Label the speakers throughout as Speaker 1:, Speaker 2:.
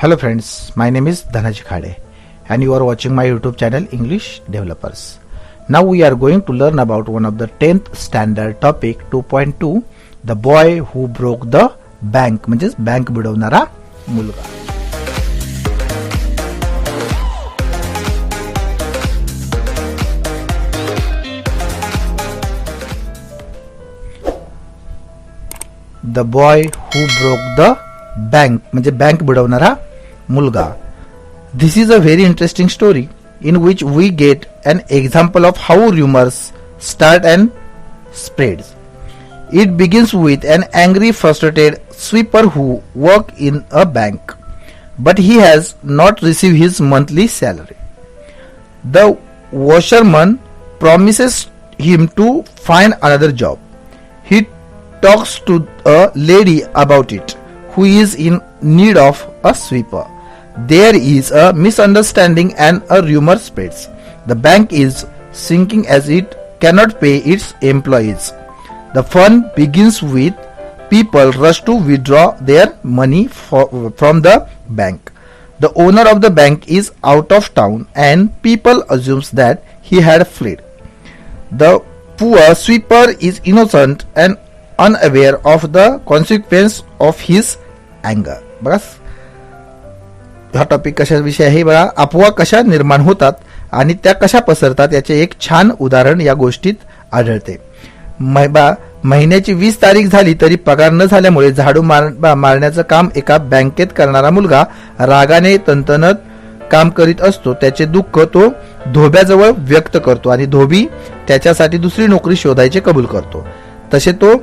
Speaker 1: Hello friends, my name is Dhanaji Khade and you are watching my YouTube channel English Developers. Now we are going to learn about one of the 10th standard topic 2.2, the boy who broke the bank, म्हणजेच bank बुडवणारा मुलगा. The boy who broke the bank म्हणजे bank बुडवणारा मुलगा. This is a very interesting story in which we get an example of how rumors start and spreads. It begins with an angry, frustrated sweeper who works in a bank, but he has not received his monthly salary. The washerman promises him to find another job. He talks to a lady about it who is in need of a sweeper. There is a misunderstanding and a rumor spreads. The bank is sinking as it cannot pay its employees. The fun begins with people rush to withdraw their money from the bank. The owner of the bank is out of town and people assumes that he had fled. The poor sweeper is innocent and unaware of the consequence of his anger. बघा हा topic कशाविषयी आहे बघा, अफवा कशा निर्माण होतात आणि त्या कशा पसरतात याचे एक छान उदाहरण या गोष्टीत आढळते. महिन्याची 20 तारीख झाली तरी पगार न झाल्यामुळे झाडू मारण्याचं काम एका बँकेत करणारा मुलगा रागाने तंतनत काम करीत असतो. त्याचे दुःख तो धोब्याजवळ व्यक्त करतो आणि धोबी त्याच्यासाठी दुसरी नोकरी शोधायचे कबूल करतो. तसे तो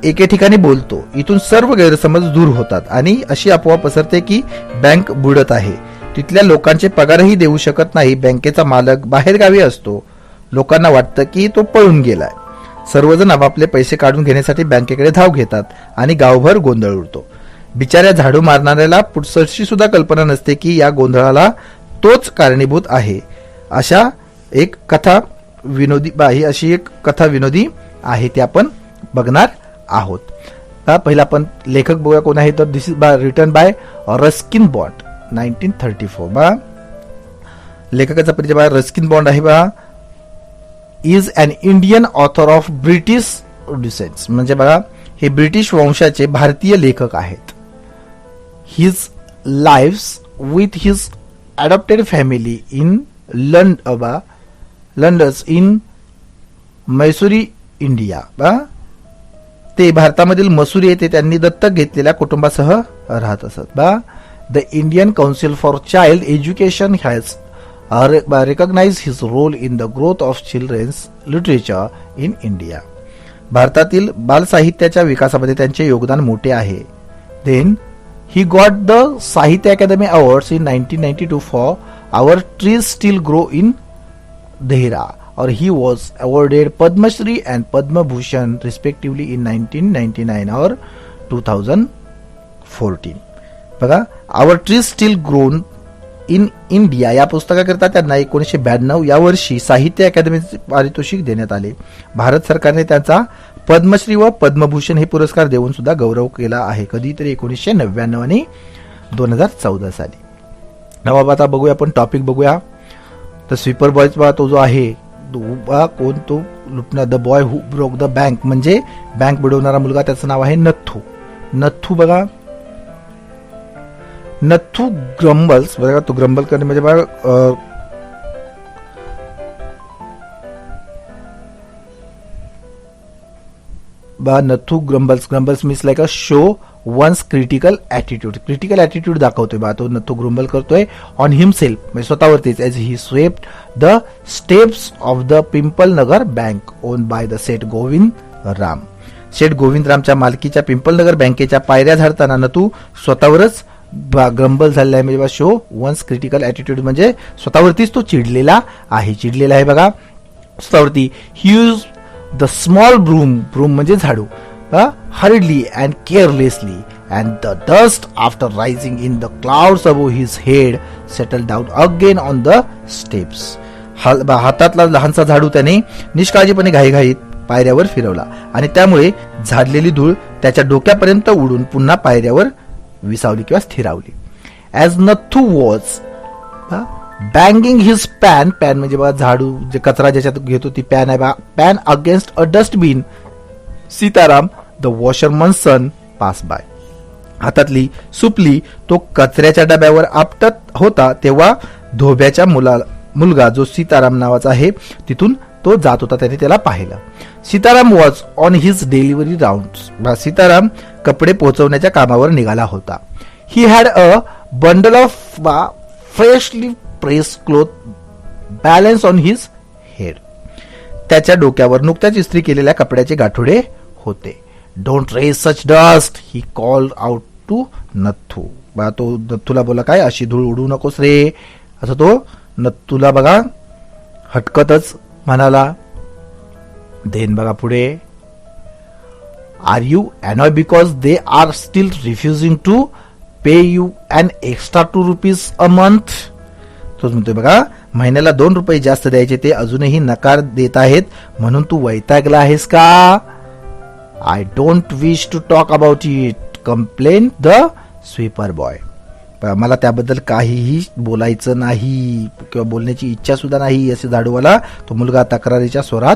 Speaker 1: एके ठिकाणी बोलतो. इथून सर्व गैरसमज दूर होतात आणि अशी अफवा पसरते की बँक बुडत आहे. तिथल्या लोकांचे पगारही देऊ शकत नाही. बँकेचा मालक बाहेरगावी असतो. लोकांना वाटतं की तो पळून गेलाय. सर्वजण आपापले पैसे काढून घेण्यासाठी बँकेकडे धाव घेतात आणि गावभर गोंधळ उडतो. बिचाऱ्या झाडू मारणाऱ्याला पुढची सुद्धा कल्पना नसते की या गोंधळाला तोच कारणीभूत आहे. अशा एक कथा विनोदी आहे ती आपण बघणार आहोत. पहिला आपण लेखक बघूया कोण आहे तर this is written by Ruskin Bond 1934. बघा लेखकाचा परिचय बघा. रस्किन बॉन्ड आहे बघा, is an Indian author of British descents, म्हणजे बघा हे ब्रिटिश वंशाचे भारतीय लेखक आहेत. His lives with his adopted family in London in Mussoorie India. बघा ते भारतामधील मसुरी येथे त्यांनी दत्तक घेतलेल्या कुटुंबासह राहत असत. बा the Indian council for child education has recognized his role in the growth of children's literature in India. भारतातील बाल साहित्याच्या विकासामध्ये त्यांचे योगदान मोठे आहे. Then he got the Sahitya Academy Awards in 1992 for Our Trees Still Grow in Dehra, or he was awarded Padma Shri and Padma Bhushan respectively in 1999 or 2014. बघा Our Trees Still Grown in India या पुस्तकाकरिता त्यांना 1992 या वर्षी साहित्य अकादमीचे पारितोषिक देण्यात आले. भारत सरकारने त्यांचा पद्मश्री व पद्मभूषण हे पुरस्कार देऊन सुद्धा गौरव केला आहे. कधीतरी 1999 आणि 2014 साली. नवा आता बघूया आपण टॉपिक बघूया. तर स्वीपर बॉयचा तो जो आहे कोण तो लुटणार, the boy who broke the bank म्हणजे बँक बुडवणारा मुलगा, त्याचं नाव आहे नथू. नथू बघा नथू ग्रंबल्स, बघा तो ग्रंबल करणे म्हणजे बघा Nathu grumbles means like a show one's critical attitude दाखवतोय. बा तो नथू ग्रंबल करतोय ऑन हिमसेल्फ म्हणजे स्वतःवरतीच, as he swept the steps of the Pimpal Nagar bank own by the Seth Govind Ram. Seth Govind रामच्या मालकीच्या पिंपल नगर बँकेच्या पायऱ्या झाडताना नथू स्वतःवरच ग्रंबल झालेला आहे. म्हणजे शो वन्स क्रिटिकल ॲटिट्यूड म्हणजे स्वतःवरतीच तो चिडलेला आहे. बघा स्वतःवरती. He use the small broom म्हणजे झाडू, hardly and carelessly and the dust after rising in the clouds above his head settle down again on the steps. हातातला लहानसा झाडू त्याने निष्काळजीपणे घाईघाईत पायऱ्यावर फिरवला आणि त्यामुळे झाडलेली धूळ त्याच्या डोक्यापर्यंत उडून पुन्हा पायऱ्यावर विसावली किंवा स्थिरावली. as Nathu was banging his pan म्हणजे बघा झाडू जे कचरा ज्याच्यात घेतो ती पॅन आहे बघा, pan against a dustbin, Sitaram the washerman son pass by. हातातली सुपली तो कचऱ्याच्या डब्यावर आपटत होता तेव्हा धोब्याच्या मुलगा जो सीताराम नावाचा आहे तिथून तो जात होता, त्याने त्याला पाहिलं. Sitaram was on his delivery round. Sitaram कपडे पोहोचवण्याच्या कामावर निघाला होता. He had a bundle of freshly press cloth balance on his head. त्याच्या डोक्यावर नुकत्याच इस्त्री केलेल्या कपड्याचे गाठोडे होते. Don't raise such dust he called out to Nathu. तो नथूला बोला काय, अशी धूळ उडू नकोस रे, असं तो नथूला बघा हटकतच म्हणाला. देन बघा पुढे, are you annoy because they are still refusing to pay you an extra ₹2 a month. तोच म्हणतोय बघा, महिन्याला ₹2 जास्त द्यायचे ते अजूनही नकार देत आहेत म्हणून तू वैतागला आहेस का. I don't wish to talk about it, complain the sweeper boy. मला त्याबद्दल काहीही बोलायचं नाही किंवा बोलण्याची इच्छा सुद्धा नाही, असे झाडूवाला तो मुलगा तक्रारीच्या स्वरात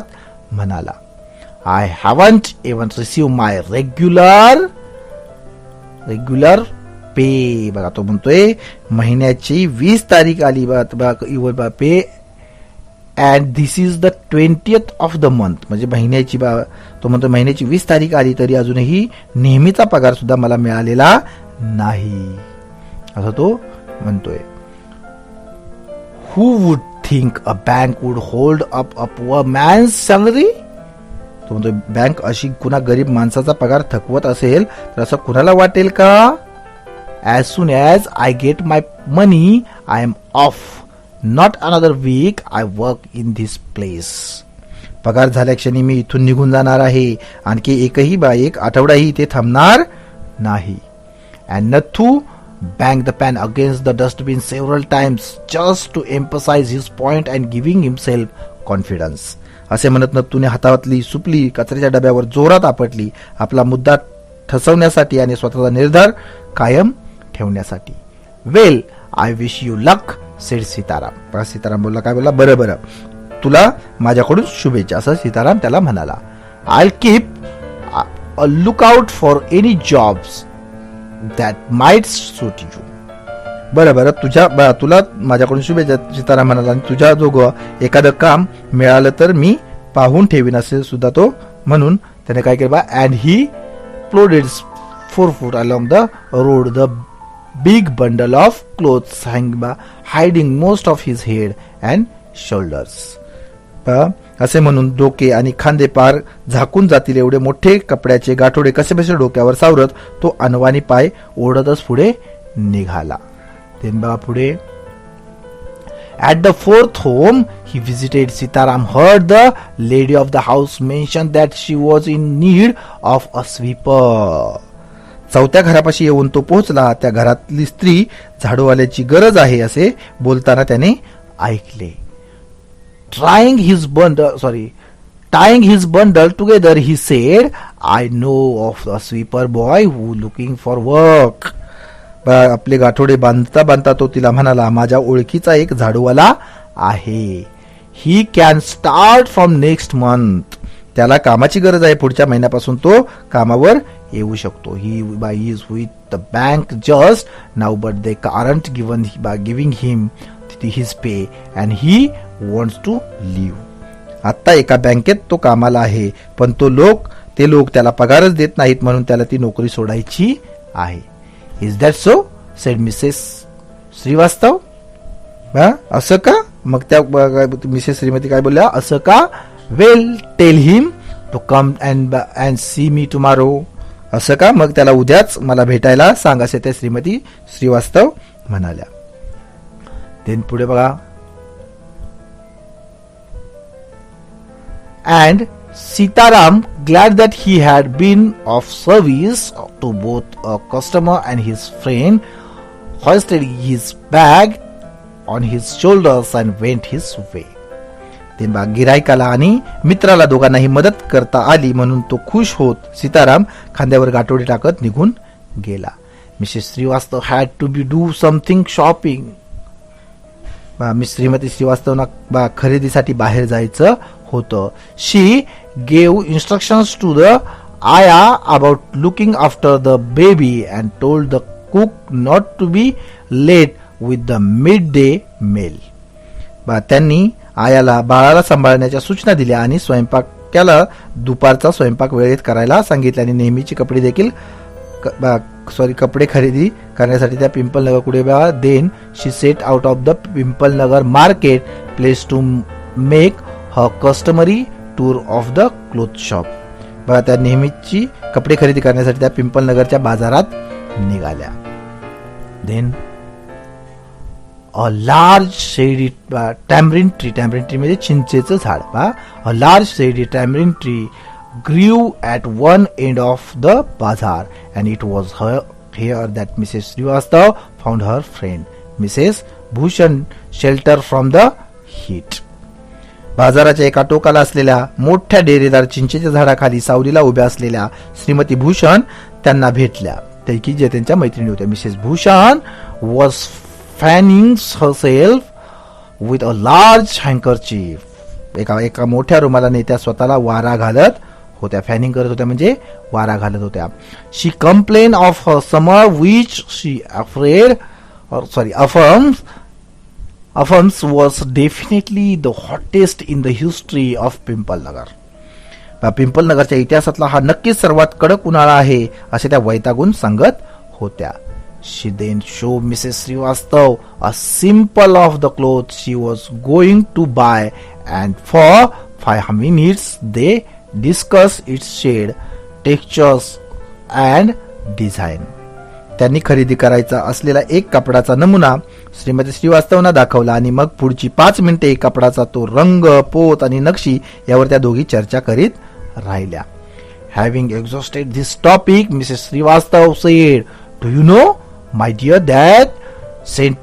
Speaker 1: म्हणाला. I haven't even receive my regular pay. बघा तो म्हणतोय महिन्याची 20 तारीख आली pay and this is the 20th of the month. म्हणजे महिन्याची तो म्हणतो महिन्याची 20 तारीख आली तरी अजूनही नेहमीचा पगार सुद्धा मला मिळालेला नाही, असं तो म्हणतोय. Who would think a bank would hold up a poor man's salary. तो म्हणतोय बँक अशी कुणा गरीब माणसाचा पगार थकवत असेल तर असं कुणाला वाटेल का. As soon as I get my money I am off. Not another week I work in this place. पगार झाल्या क्षणी मी इथून निघून जाणार आहे, आणखी एक आठवडाही इथे थांबणार नाही. And Nathu banged the pan against the dustbin several times just to emphasize his point and giving himself confidence. असे म्हणत नथूने हातातली सुपली कचऱ्याच्या डब्यावर जोरात आपटली, आपला मुद्दा ठसवण्यासाठी आणि स्वतःचा निर्धार कायम ठेवण्यासाठी. Well I wish you luck sed Sitaram. Sitaram बोलला काय, बोलला बरं बरं तुला माझ्याकडून शुभेच्छा, असं सीताराम त्याला म्हणाला. I keep a look out for any jobs that might suit you. बरं तुला माझ्याकडून शुभेच्छा, सीताराम म्हणाला. आणि तुझ्या जोग एखादं काम मिळालं तर मी पाहून ठेवीन, असे सुद्धा तो म्हणून त्याने काय केलं. And he प्लोडेड 4 foot along the road the big bundle of clothes hiding most of his head and shoulders. असे म्हणून डोके आणि खांदे पार झाकून जातील एवढे मोठे कपड्याचे गाठोडे कसेबसे डोक्यावर सावरत तो अनवाणी पाय ओढतच पुढे निघाला. तेव्हा पुढे at the 4th home he visited. Sitaram heard the lady of the house mention that she was in need of a sweeper. 4थ्या घरापाशी येऊन तो पोहोचला. त्या घरातली स्त्री झाडूवाल्याची गरज आहे असे बोलताना त्याने ऐकले. Tying his bundle together, he said, I know of a sweeper boy who looking for work. आपले गाठोडे बांधता बांधता तो तिला म्हणाला, माझ्या ओळखीचा एक झाडूवाला आहे. He can start from next month. त्याला कामाची गरज आहे, पुढच्या महिन्यापासून तो कामावर येऊ शकतो. He is with the bank just now, but they aren't giving him his pay and he wants to leave. आता एका बँकेत तो कामाला आहे, पण ते लोक त्याला पगारच देत नाहीत म्हणून त्याला ती नोकरी सोडायची आहे. Is that so said Mrs Srivastava. असं का. मग त्या मिसेस श्रीमती काय बोलल्या, असं का. Well tell him to come and see me tomorrow. असं का, मग त्याला उद्याच मला भेटायला सांग, असे त्या श्रीमती श्रीवास्तव म्हणाल्या. देन पुढे बघा. And Sitaram, glad that he had been of service to both a customer and his friend, hoisted his bag on his shoulders and went his way. तेव्हा गिरायकाला आणि मित्राला दोघांनाही मदत करता आली म्हणून तो खुश होत सीताराम खांद्यावर गाठोडे टाकत निघून गेला. Mrs. Srivastava had to do something shopping. Miss Shrimati श्रीवास्तवना खरेदीसाठी बाहेर जायचं होतं. She gave instructions to the ayah about looking after the baby and told the cook not to be late with the midday meal. त्यांनी आयाला बाळाला सांभाळण्याच्या सूचना दिल्या आणि स्वयंपाक्याला दुपारचा स्वयंपाक वेळेत करायला सांगितले आणि नेहमीची कपडे देखील कपडे खरेदी करण्यासाठी त्या पिंपल नगर कुठे then she set out of the Pimpal Nagar market place to make her customary tour of the cloth shop. बघा त्या नेहमीची कपडे खरेदी करण्यासाठी त्या पिंपल नगरच्या बाजारात निघाल्या. देन अ लार्ज शेडी टॅमरिन ट्री, टॅमरिन ट्री म्हणजे चिंचेचं झाड. अ लार्ज शेडी tamarind tree grew at one end of the bazaar and it was here that Mrs. Srivastava found her friend Mrs. Bhushan shelter from the heat. बाजाराच्या एका टोकाला असलेल्या मोठ्या डेरेदार चिंचेच्या झाडाखाली सावलीला उभ्या असलेल्या श्रीमती भूषण त्यांना भेटल्या. त्याकी जे त्यांच्या मैत्रिणी होत्या. Mrs Bhushan was fanning herself with a large handkerchief. एका मोठ्या रुमालाने त्या स्वतःला वारा घालत होत्या. फॅनिंग करत होत्या म्हणजे वारा घालत होत्या. She complain of her summer which she affirms was definitely the hottest in the history of Pimpal Nagar. Pimpal नगरच्या इतिहासातला हा नक्कीच सर्वात कडक उन्हाळा आहे असे त्या वैतागून सांगत होत्या. She then showed Mrs. Srivastava a sample of the clothes she was going to buy and for 5 minutes they discuss its shade, textures and design. त्यांनी खरेदी करायचा असलेला एक कपडाचा नमुना श्रीमती श्रीवास्तवना दाखवला आणि मग पुढची 5 मिनिटे कपडाचा तो रंग, पोत आणि नक्षी यावर त्या दोघी चर्चा करीत राहिल्या. Having exhausted this topic, Mrs. Srivastava said, "Do you know, my dear, that Saint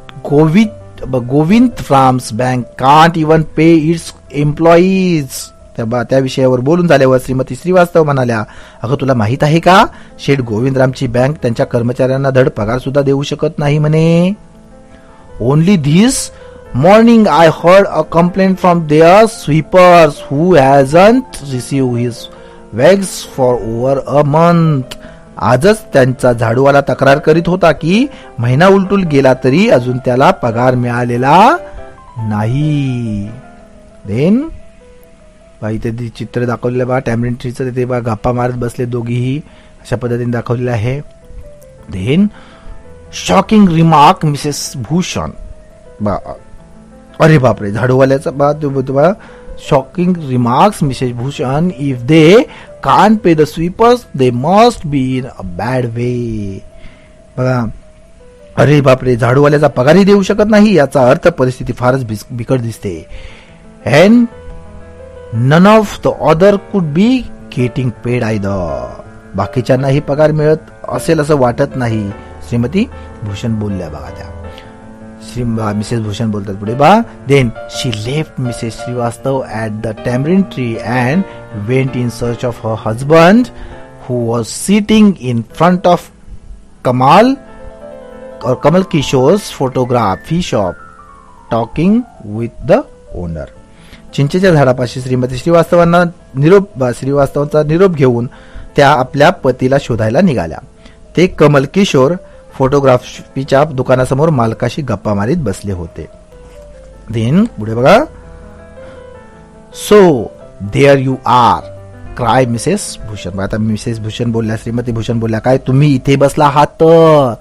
Speaker 1: Govind Farms Bank can't even pay its employees." त्या विषयावर बोलून झाल्यावर श्रीमती श्रीवास्तव म्हणाल्या, अगं तुला माहित आहे का, शेठ गोविंदरामची बँक त्यांच्या कर्मचाऱ्यांना धड पगार सुद्धा देऊ शकत नाही म्हणे. Only this morning I heard a complaint from their sweepers who hasn't received his wages for over a month. आजच त्यांचा झाडूवाला तक्रार करीत होता की महिना उलटून गेला तरी अजून त्याला पगार मिळालेला नाही. देन इथे चित्र दाखवलेलं बा टॅमरिन ट्रीचं, तिथे बा गप्पा मारत बसले दोघीही, अशा पद्धतीने दाखवलेलं आहे. Then shocking remark Mrs Bhushan. अरे बापरे, झाडूवाल्याचा बा shocking remarks Mrs Bhushan, if they can't pay the sweepers they must be in a bad way. बघा, अरे बापरे, झाडूवाल्याचा पगारही देऊ शकत नाही याचा अर्थ परिस्थिती फारच बिकट दिसते. And none of the other could be getting paid either. बाकीच्यांनाही पगार मिळत असेल असं वाटत नाही. श्रीमती भूषण बोलल्या. बघा त्या मिसेस भूषण बोलतात पुढे बा. Then she left Mrs Srivastava at the tamarind tree and went in search of her husband who was sitting in front of Kamal Kishore's photography shop talking with the owner. चिंचेच्या झाडापाशी श्रीमती श्रीवास्तवांचा निरोप घेऊन त्या आपल्या पतीला शोधायला निघाल्या. ते कमल किशोर फोटोग्राफीच्या दुकानासमोर मालकाशी गप्पा मारीत बसले होते. देन पुढे बघा. So there you are cry Mrs Bhushan. आता मिसेस भूषण बोलल्या, श्रीमती भूषण बोलल्या, काय तुम्ही इथे बसला आहात तर?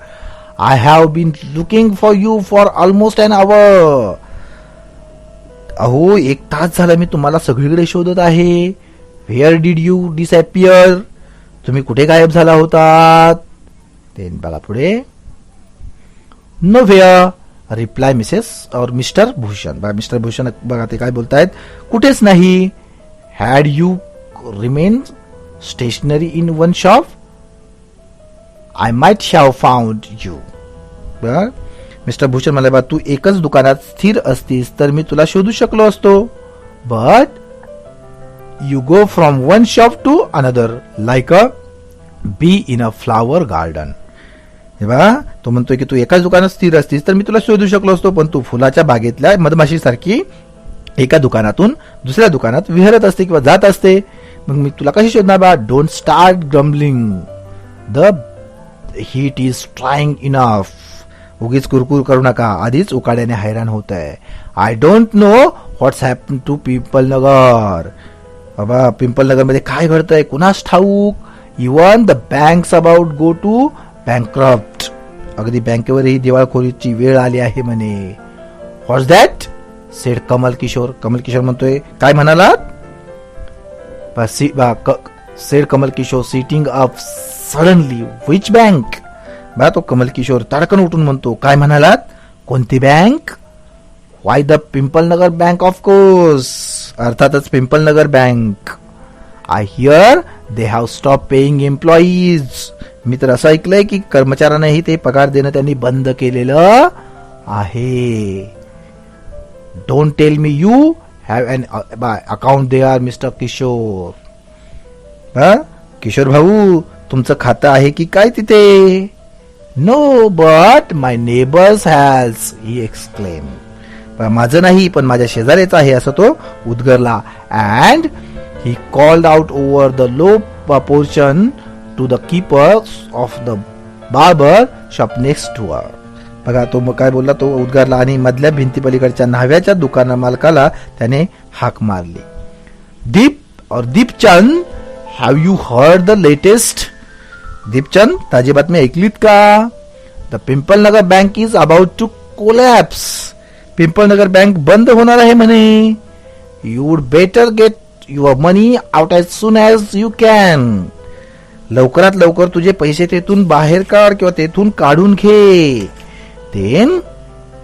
Speaker 1: I have been looking for you for almost an hour. अहो 1 तास झाला मी तुम्हाला सगळीकडे शोधत आहे. Where did you disappear. तुम्ही कुठे गायब झाला होतात? ते बघा पुढे. नो व्हेअर रिप्लाय मिसेस और मिस्टर भूषण. बघा मिस्टर भूषण बघा ते काय बोलतायत, कुठेच नाही. Had you remain stationary in one shop I might have found you. बघा मिस्टर भूषण म्हणाले, तू एकच दुकानात स्थिर असतीस तर मी तुला शोधू शकलो असतो. But you go from one shop to another like a bee in a flower garden. हे बघा, तो म्हणतोय की तू एकाच दुकानात स्थिर असतीस तर मी तुला शोधू शकलो असतो, पण तू फुलाच्या बागेतल्या मधमाशीसारखी एका दुकानातून दुसऱ्या दुकानात विहरत असते किंवा जात असते. मग मी तुला कशी शोधणार बा? Don't start grumbling, the heat is trying enough. उगीच कुरकुर करू नका, आधीच उकाड्याने हैराण होत आहे. I don't know what's happen to Pimpal Nagar. बाबा, पिंपल नगर मध्ये काय घडतंय कुणास ठाऊक. Even the banks about go to bankrupt. अगदी बँकेवरही दिवाळखोरीची वेळ आली आहे म्हणे. What's that said Kamal Kishore. Kamal Kishore म्हणतोय, काय म्हणालात? Said Kamal Kishore sitting up suddenly. Which bank? बा, तो कमल किशोर तडकन उठून म्हणतो, काय म्हणालात? कोणती bank? Why the Pimpal Nagar bank of course. अर्थातच Pimpal Nagar bank. I hear they have stop paying employees. मी तर असं ऐकलंय की कर्मचाऱ्यांनाही ते पगार देणं त्यांनी बंद केलेलं आहे. Don't tell me you have an account there Mr Kishore. Kishore भाऊ, तुमचं खातं आहे की काय तिथे? No, but my neighbours has, he exclaim. माझं नाही, पण माझ्या शेजाऱ्याचं आहे, असं तो उद्गरला. And he called out over the low portion to the keepers of the barber shop next to her. बघा, तो मग काय बोलला, तो उद्गारला आणि मधल्या भिंतीपलीकडच्या न्हाव्याच्या दुकाना मालकाला त्याने हाक मारली. Deepchand, have you heard the latest? Deepchand, ताजी बातमी ऐकलीत का? The Pimpal Nagar bank is about to collapse. Pimpal Nagar bank बंद होणार आहे म्हणे. You would better get your money out as soon as you can. लवकरात लवकर तुझे पैसे तेथून बाहेर काढ किंवा तेथून काढून घे. देन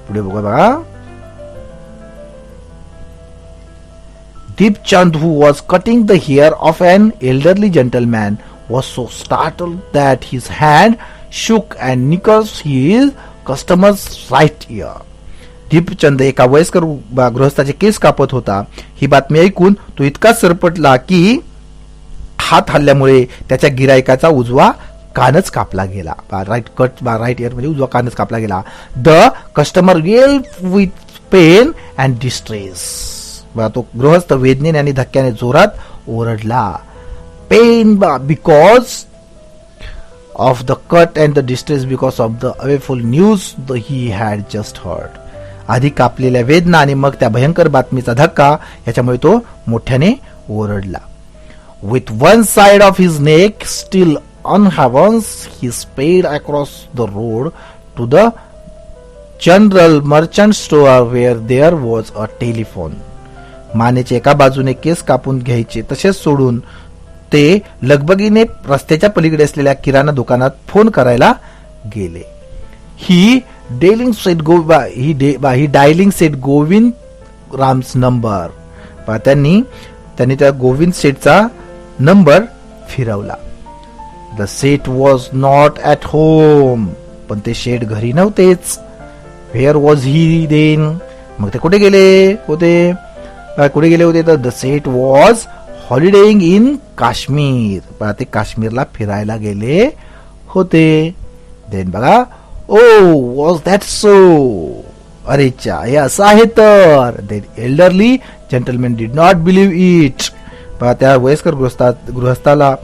Speaker 1: पुढे बघा. Deepchand, who was cutting the hair of an elderly gentleman, was so startled that his hand shook and nicked his customer's right ear. Deepchand एका वयस्कर गृहस्थाचे केस कापत होता. ही बातमी ऐकून तो इतका सरपटला की हात हल्ल्यामुळे त्याच्या गिरायकाचा उजवा कानच कापला गेला. राईट इयर म्हणजे उजवा कानच कापला गेला. The customer yelled with pain and distress. तो गृहस्थ वेदनेने आणि धक्क्याने जोरात ओरडला. Pain because of the cut and the distress because of the awful news he had just heard. आधी कापलेल्या वेदना आणि मग त्या भयंकर बातमीचा धक्का, याच्यामुळे तो मोठ्याने ओरडला. With one side of his neck steel unhavens, he sped across the road to the general merchant store where there was a telephone. मानेचे एका बाजूने केस कापून घ्यायचे तसेच सोडून ते लगबगीने रस्त्याच्या पलीकडे असलेल्या किराणा दुकानात फोन करायला गेले. He dialling Seth Govind Ram's number. त्यांनी त्या गोविंद सेटचा नंबर फिरवला. The Seth was not at home. पण ते शेठ घरी नव्हतेच. Where was he then? मग ते कुठे गेले होते? तर the Seth was holidaying in Kashmir. ते काश्मीरला फिरायला गेले होते. देन बघा, ओ वॉज दॅट सो? अरे चा, हे असं आहे तर. Then elderly gentleman did not believe it. त्या वयस्कर गृहस्थाला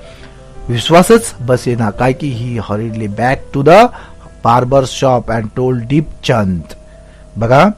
Speaker 1: विश्वासच बसेना. काय की he hurriedly back to the barber shop and told Deepchand. बघा,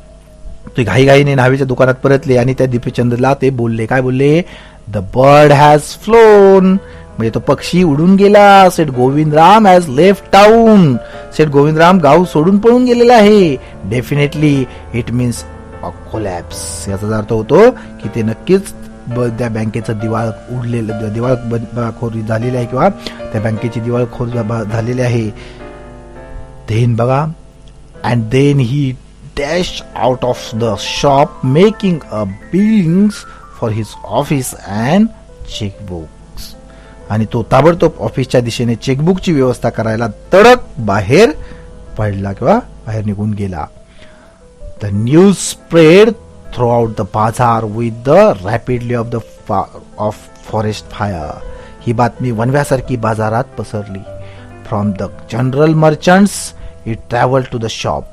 Speaker 1: ते घाईघाईने न्हावीच्या दुकानात परतले आणि त्या दीपचंदला ते बोलले. काय बोलले? The bird has phloem. म्हणजे तो पक्षी उडून गेला. सेठ गोविंदराम हॅज लेफ्ट टाउन. सेठ गोविंदराम गाव सोडून पळून गेलेला आहे. Definitely it means a collapse. याचा अर्थ होतो की ते नक्कीच त्या बँकेचं दिवाळखोरी झालेली आहे किंवा त्या बँकेची दिवाळखोर झालेली आहे. देन बघा, and then he dash out of the shop making a billings for his office and chequebooks. आणि तो ताबडतोब ऑफिसच्या दिशेने चेकबुकची व्यवस्था करायला तडक बाहेर पडला किंवा बाहेर निघून गेला. The news spread throughout the bazaar with the rapidly of forest fire. ही बातमी वनव्यासारखी बाजारात पसरली. From the general merchants, it traveled to the shop,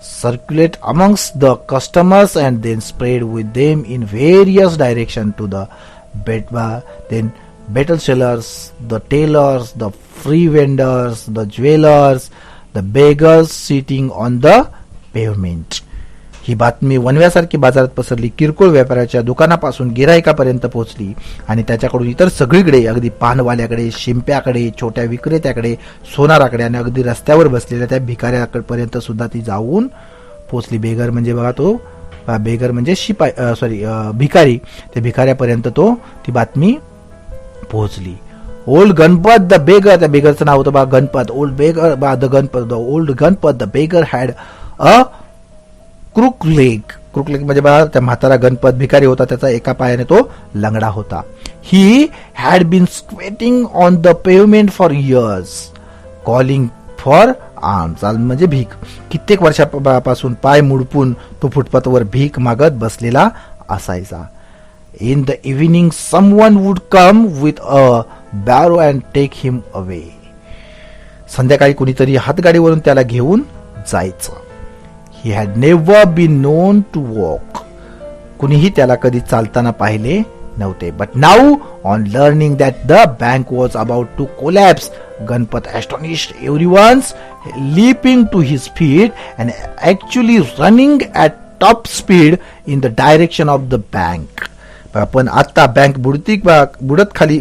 Speaker 1: circulate amongst the customers, and then spread with them in various directions to the then betel sellers, the tailors, the free vendors, the jewelers, the beggars sitting on the pavement. ही बातमी वनव्यासारखी बाजारात पसरली, किरकोळ व्यापाऱ्याच्या दुकानापासून गिरायकापर्यंत पोहोचली आणि त्याच्याकडून इतर सगळीकडे, अगदी पानवाल्याकडे, शिंप्याकडे, छोट्या विक्रेत्याकडे, सोनाराकडे आणि अगदी रस्त्यावर बसलेल्या त्या भिकाऱ्यापर्यंत सुद्धा ती जाऊन पोहोचली. बेगर म्हणजे बघा तो बेगर म्हणजे भिकारी, त्या भिकाऱ्यापर्यंत ती बातमी पोहोचली. ओल्ड गणपत द बेगर, त्या बेगरचं नाव होतं बा Ganpat. Old Ganpat the beggar had a crook leg म्हणजे बघा त्या म्हातारा गणपत भिकारी होता, त्याचा एका पायाने तो लंगडा होता. He had been squatting on the pavement for years, calling for alms म्हणजे भीक. कित्येक वर्षापासून पाय मुडपून तो फुटपाथवर भीक मागत बसलेला असायचा. In the evening someone would come with a barrow and take him away. संध्याकाळी कुणीतरी हातगाडीवरून त्याला घेऊन जायचं. He had never been known to walk. कुणीही त्याला कधी चालताना पाहिले नव्हते. But now, on learning that the bank was about to collapse, Ganpat astonished everyone, leaping to his feet and actually running at top speed in the direction of the bank. पण आता bank बुडत खाली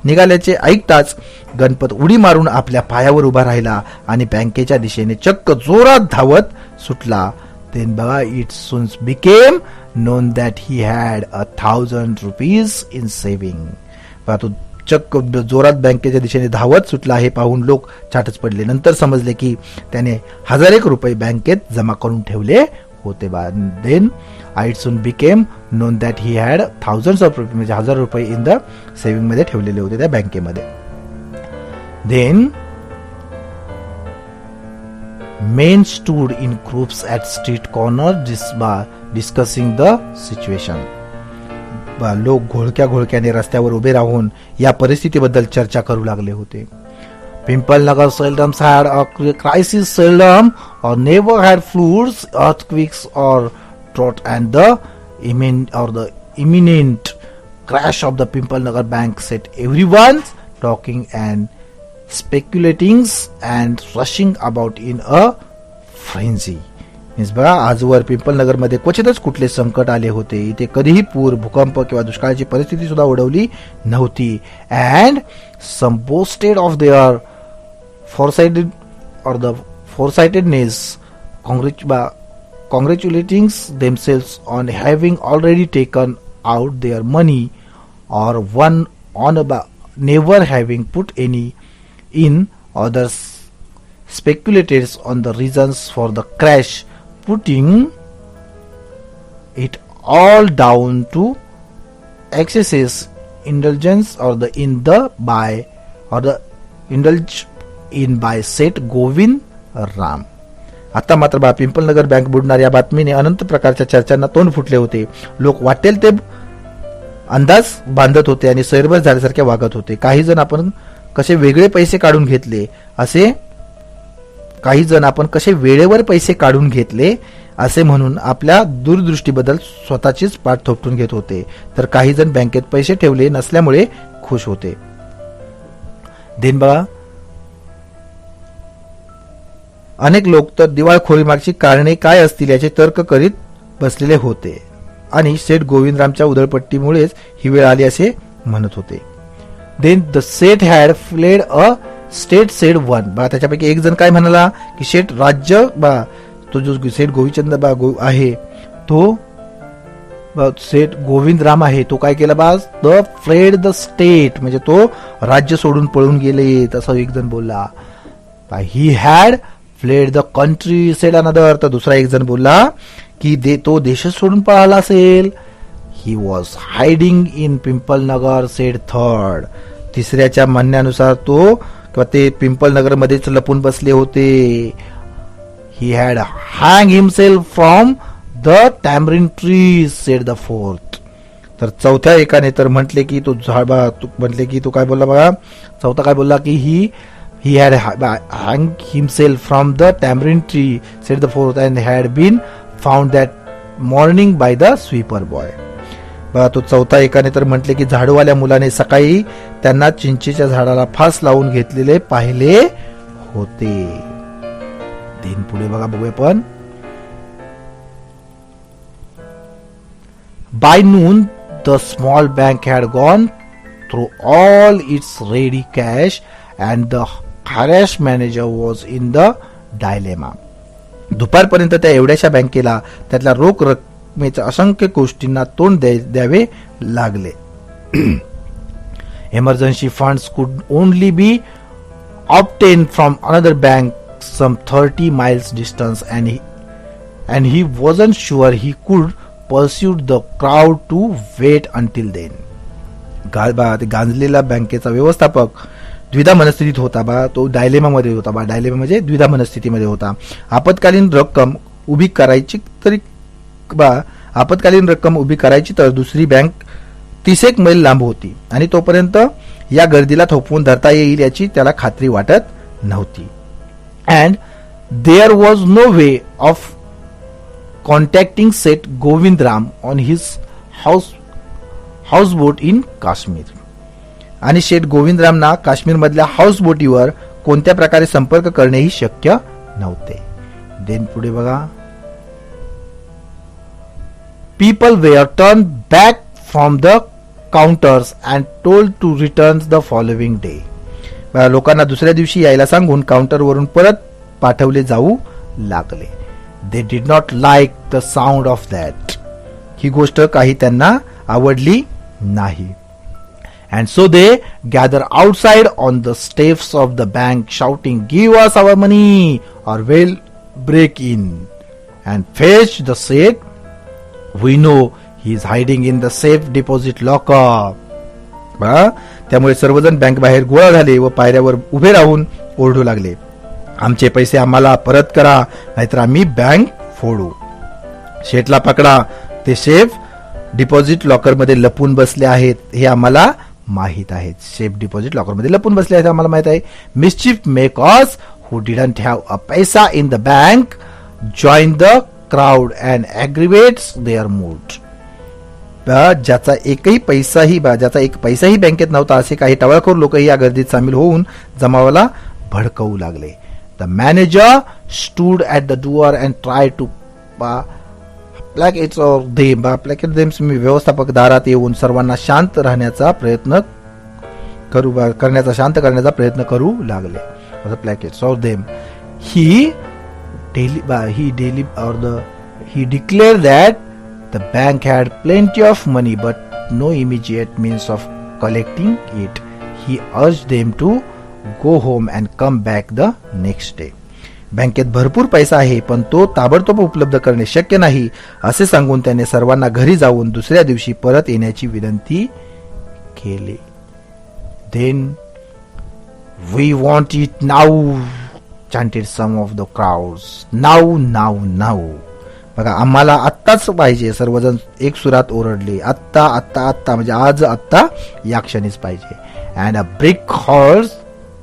Speaker 1: निघाल्याचे ऐकताच गणपत उडी मारून आपल्या पायावर उभा राहिला आणि बँकेच्या दिशेने चक्क जोरात धावत सुटला. देन बघा, it soon became known that he had 1,000 rupees in saving. तो चक्क जोरात बँकेच्या दिशेने धावत सुटला हे पाहून लोक चाटच पडले. नंतर समजले की त्याने 1,000 रुपये बँकेत जमा करून ठेवले होते. Then it soon became known that he had thousands of rupees म्हणजे 1,000 रुपये इन द सेव्हिंग मध्ये ठेवलेले होते त्या बँकेमध्ये. Then men stood in groups at street corners discussing the situation. लोक घोळक्याने रस्त्यावर उभे राहून या परिस्थितीबद्दल चर्चा करू लागले होते. Pimpalnagar seldom had a crisis, seldom or never had floods, earthquakes or drought, and the imminent crash of the Pimpalnagar bank set everyone talking and speculating and rushing about in a frenzy. Means बघा, आजवर पिंपलनगर मध्ये क्वचितच कुठले संकट आले होते. इथे कधीही पूर, भूकंप किंवा दुष्काळाची परिस्थिती सुद्धा ओढवली नव्हती. And some boasted of their foresightedness, congratulating themselves on having already taken out their money, or one on never having put any in. Others speculated on the reasons for the crash, putting it all down to excesses, indulgence, or the indulge in by Seth Govind Ram. आता मात्र पिंपलनगर bank बुडणार या बातमीने अनंत प्रकारच्या चर्चांना तोंड फुटले होते. लोक वाटेल ते अंदाज बांधत होते आणि सैरभर झाल्यासारखे वागत होते. काही जण आपण कसे वेगळे पैसे काढून घेतले वेळेवर पैसे काढून घेतले असे म्हणून आपल्या दूरदृष्टीबद्दल स्वतःचीच पाठ थोपटून घेत होते. तर काही जण बँकेत पैसे ठेवले नसल्यामुळे खुश होते. देन बघा, अनेक लोक तर दिवाळखोरीमागची कारणे काय असतील याचे तर्क करीत बसलेले होते आणि सेठ गोविंदरामच्या उधळपट्टीमुळेच ही वेळ आली असे म्हणत होते. Then the Seth had fled a state said one. बा त्याच्यापैकी एक जण काय म्हणाला की शेठ राज्य तो जो सेठ गोविचंद आहे तो सेठ गोविंदराम आहे तो काय केला द फ्लेड द स्टेट म्हणजे तो राज्य सोडून पळून गेले तसं एक जण बोलला. He had fled the country sed another. तर दुसरा एक जण बोलला की तो देशच सोडून पळाला असेल. He was hiding in Pimpalnagar said third. तिसऱ्याच्या म्हणण्यानुसार ते पिंपलनगर मध्येच लपून बसले होते. He had hang himself from the tamarind tree said the fourth. तर चौथ्या एकाने तर म्हटले की तो काय बोलला बघा, चौथा काय बोलला की ही He had hung himself from the tamarind tree, said the fourth, and had been found that morning by the sweeper boy. बघा तो चौथा एकाने तर म्हटले की झाडूवाल्या मुलाने सकाळी त्यांना चिंचेच्या झाडाला फास लावून घेतलेले पाहिले होते. दिन पुढे बघा बघूया पण. By noon, the small bank had gone through all its ready cash and the harassed manager was in the dilemma. दुपारपर्यंत त्या एवढ्याशा बँकेला त्यातल्या रोख रकमेच्या असंख्य गोष्टींना तोंड द्यावे लागले. Emergency funds could only be obtained from another bank some 30 miles distance and he wasn't sure he could pursue the crowd to wait until then. गांजलेला बँकेचा व्यवस्थापक द्विधा मनस्थितीत होता बा. तो डायलेमा मध्ये होता बा. डायलेमा म्हणजे द्विधा मनस्थितीमध्ये होता. आपत्कालीन रक्कम उभी करायची तर दुसरी बँक 30 मैल लांब होती आणि तोपर्यंत या गर्दीला थोपवून धरता येईल याची त्याला खात्री वाटत नव्हती. And there was no way of contacting Seth Govindram on his houseboat in Kashmir. आणि शेठ गोविंदरामना काश्मीर मधल्या हाऊसबोटीवर कोणत्या प्रकारे संपर्क करणेही शक्य नव्हते. देन पुढे बघा. People were turn back from the counters and told to return the following day. लोकांना दुसऱ्या दिवशी यायला सांगून काउंटरवरून परत पाठवले जाऊ लागले. They did not like the sound of that. ही गोष्ट काही त्यांना आवडली नाही. And so they gather outside on the steps of the bank shouting, "Give us our money or we'll break in and fetch the said. We know he is hiding in the safe deposit locker." त्यामुळे सर्वजण bank बाहेर गोळा झाले व पायऱ्यावर उभे राहून ओरडू लागले, आमचे पैसे आम्हाला परत करा नाहीतर आम्ही बँक फोडू. शेठला पकडा, ते सेफ डिपॉझिट लॉकर मध्ये लपून बसले आहेत हे आम्हाला माहित आहेत. सेफ डिपॉझिट लॉकर मध्ये लपून बसले आहेत आम्हाला माहित आहे. Mischief makers who didn't have a paisa in the bank join the crowd and aggravates their mood. ज्याचा एक पैसाही बँकेत नव्हता असे काही टवाळखोर लोकही या गर्दीत सामील होऊन जमावाला भडकवू लागले. The manager stood at the door and try to व्यवस्थापक दारात येऊन सर्वांना शांत करण्याचा प्रयत्न करू लागले. Plackets or them. He declared that the bank had plenty of money but no immediate means of collecting it. He urged them to go home and come back the next day. बँकेत भरपूर पैसा आहे पण तो ताबडतोब उपलब्ध करणे शक्य नाही असे सांगून त्याने सर्वांना घरी जाऊन दुसऱ्या दिवशी परत येण्याची विनंती केली. Then we want it now, chanted some of the crowds. Now, now, now. बघा आम्हाला आत्ताच पाहिजे, सर्वजण एक सुरात ओरडले. आत्ता आत्ता आत्ता म्हणजे आज आत्ता या क्षणीच पाहिजे. And a brick hurls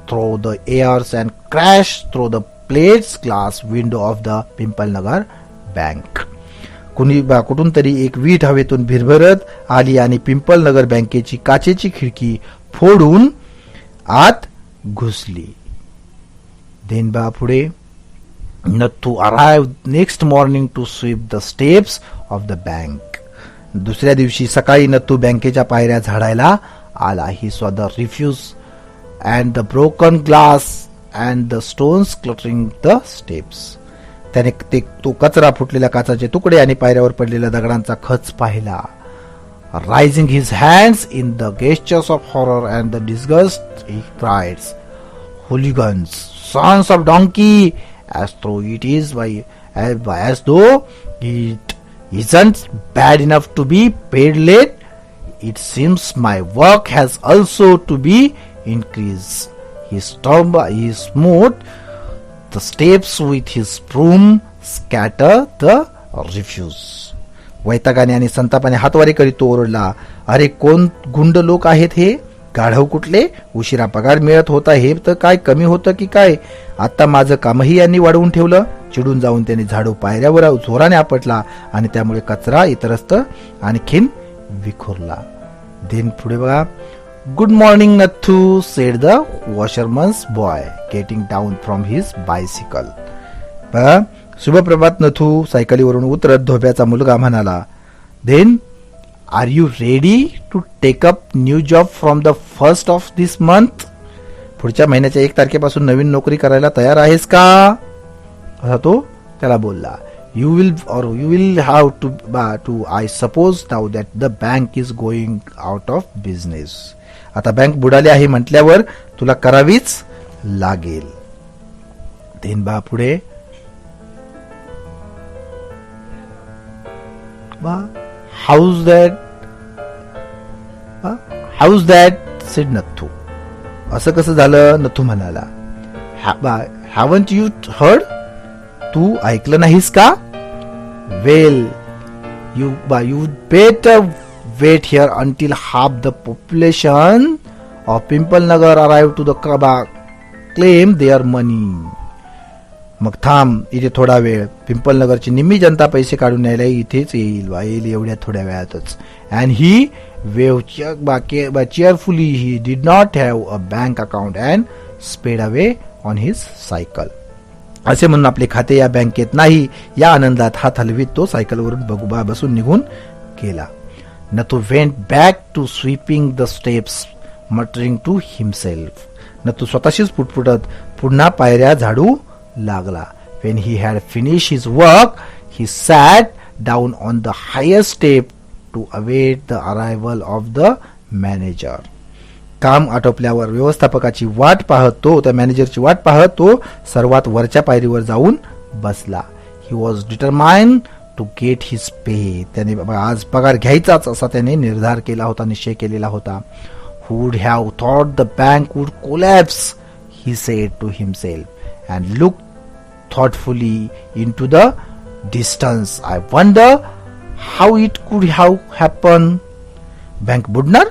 Speaker 1: through the airs and crashed through the plates glass window of the Pimpalnagar bank. कुठून तरी एक वीट हवेतून भिरभरत आली आणि पिंपलनगर बँकेची काचेची खिडकी फोडून आत घुसली. देन बा पुढे. Nathu arrived next morning to sweep the steps of the bank. दुसऱ्या दिवशी सकाळी नथू बँकेच्या पायऱ्या झाडायला आला. He saw the refuse and the broken glass and the stones cluttering the steps. त्याने तो कचरा, फुटलेल्या काचाचे तुकडे आणि पायऱ्यावर पडलेल्या दगडांचा खच पाहिला. Raising his hands in the gestures of horror and the disgust, he cried, "Hooligans, sons of donkey, as though it isn't bad enough to be paid late. It seems my work has also to be increased." He smote the steps with his broom, scatter the refuse. वैतागाने आणि संतापाने हातवारी करीत तो ओरडला, अरे कोण गुंड लोक आहेत हे, गाढव कुठले, उशिरा पगार मिळत होता हे तर काय कमी होतं की काय, आता माझं कामही यांनी वाढवून ठेवलं. चिडून जाऊन त्याने झाडू पायऱ्यावर जोराने आपटला आणि त्यामुळे कचरा इतरस्त आणखीन विखुरला. देन पुढे बघा, good morning Nathu, said the washerman's boy getting down from his bicycle. बघा, शुभप्रभात नथू, सायकलीवरून उतरत धोब्याचा मुलगा म्हणाला. Then, are you ready to take up new job from the first of this month? पुढच्या महिन्याच्या 1 तारखेपासून नवीन नोकरी करायला तयार आहेस का, असा तो त्याला बोलला. You will have to I suppose now that the bank is going out of business. आता बँक बुडाली आहे म्हटल्यावर तुला करावीच लागेल. देन बा पुढे हाऊज दॅट सेड नथू. असं कसं झालं, नथू म्हणाला. Haven't you heard? तू ऐकलं नाहीस का? Well, you better wait here until half the population of Pimpalnagar arrive to the claim their money. मग थांब इथे थोडा वेळ, पिंपलनगरची निम्मी जनता पैसे काढून न्यायला इथेच येईल एवढ्या थोड्या वेळातच. And he cheerfully he did not have a bank account and sped away on his cycle. असे म्हणून आपले खाते या बँकेत नाही या आनंदात हात हलवीत तो सायकलवरून बसून निघून गेला. Nathu went back to sweeping the steps muttering to himself. नथू स्वतःशीच पुटपुटत पुन्हा पायऱ्या झाडू लागला. When he had finished his work, he sat down on the highest step to await the arrival of the manager. काम आटोपल्यावर व्यवस्थापकाची वाट पाहत तो, त्या मॅनेजरची वाट पाहत तो सर्वात वरच्या पायरीवर जाऊन बसला. He was determined to get his pay. त्याने आज पगार घ्यायचाच असा त्याने निर्धार केला होता, निश्चय केलेला होता. Who would have thought the bank would collapse, he said to himself and looked thoughtfully into the distance. I wonder how it could have happened. Bank बुडणार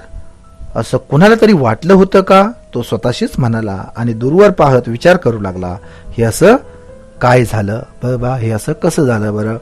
Speaker 1: असं कुणाला तरी वाटलं होतं का, तो स्वतःशीच म्हणाला आणि दूरवर पाहत विचार करू लागला. हे असं काय झालं बाबा, हे असं कसं झालं बरं.